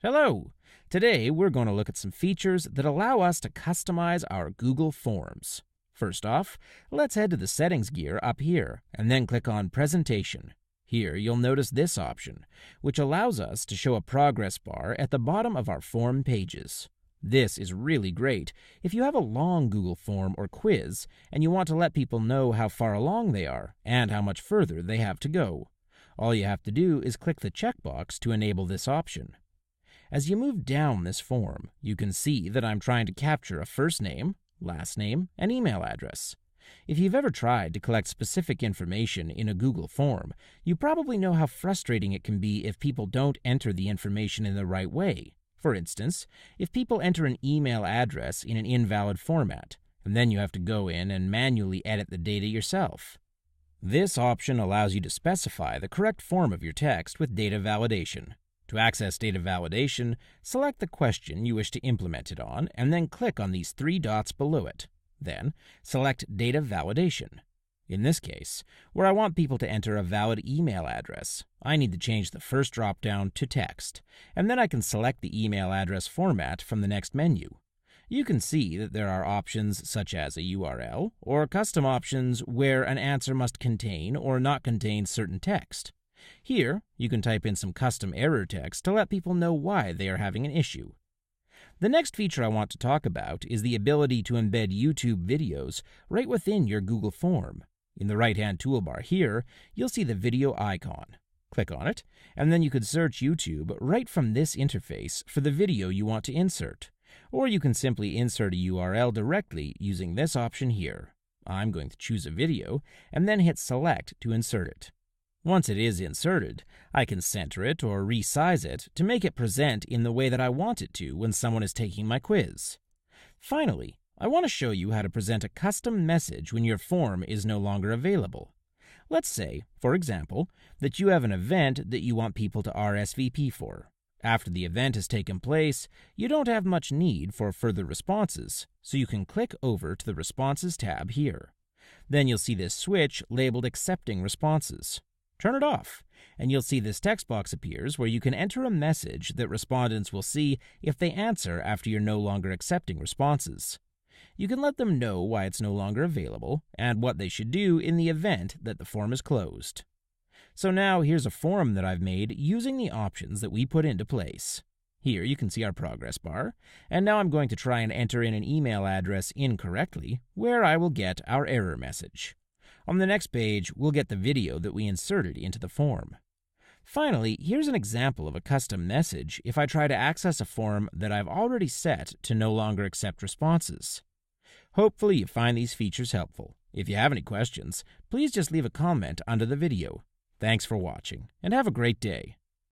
Hello! Today we're going to look at some features that allow us to customize our Google Forms. First off, let's head to the Settings gear up here and then click on Presentation. Here you'll notice this option, which allows us to show a progress bar at the bottom of our form pages. This is really great if you have a long Google form or quiz and you want to let people know how far along they are and how much further they have to go. All you have to do is click the checkbox to enable this option. As you move down this form, you can see that I'm trying to capture a first name, last name, and email address. If you've ever tried to collect specific information in a Google form, you probably know how frustrating it can be if people don't enter the information in the right way. For instance, if people enter an email address in an invalid format, and then you have to go in and manually edit the data yourself. This option allows you to specify the correct form of your text with data validation. To access data validation, select the question you wish to implement it on and then click on these three dots below it. Then, select Data Validation. In this case, where I want people to enter a valid email address, I need to change the first drop-down to text, and then I can select the email address format from the next menu. You can see that there are options such as a URL or custom options where an answer must contain or not contain certain text. Here, you can type in some custom error text to let people know why they are having an issue. The next feature I want to talk about is the ability to embed YouTube videos right within your Google form. In the right-hand toolbar here, you'll see the video icon. Click on it, and then you could search YouTube right from this interface for the video you want to insert. Or you can simply insert a URL directly using this option here. I'm going to choose a video, and then hit Select to insert it. Once it is inserted, I can center it or resize it to make it present in the way that I want it to when someone is taking my quiz. Finally, I want to show you how to present a custom message when your form is no longer available. Let's say, for example, that you have an event that you want people to RSVP for. After the event has taken place, you don't have much need for further responses, so you can click over to the Responses tab here. Then you'll see this switch labeled Accepting Responses. Turn it off, and you'll see this text box appears where you can enter a message that respondents will see if they answer after you're no longer accepting responses. You can let them know why it's no longer available and what they should do in the event that the form is closed. So now here's a form that I've made using the options that we put into place. Here you can see our progress bar, and now I'm going to try and enter in an email address incorrectly where I will get our error message. On the next page, we'll get the video that we inserted into the form. Finally, here's an example of a custom message if I try to access a form that I've already set to no longer accept responses. Hopefully you find these features helpful. If you have any questions, please just leave a comment under the video. Thanks for watching, and have a great day.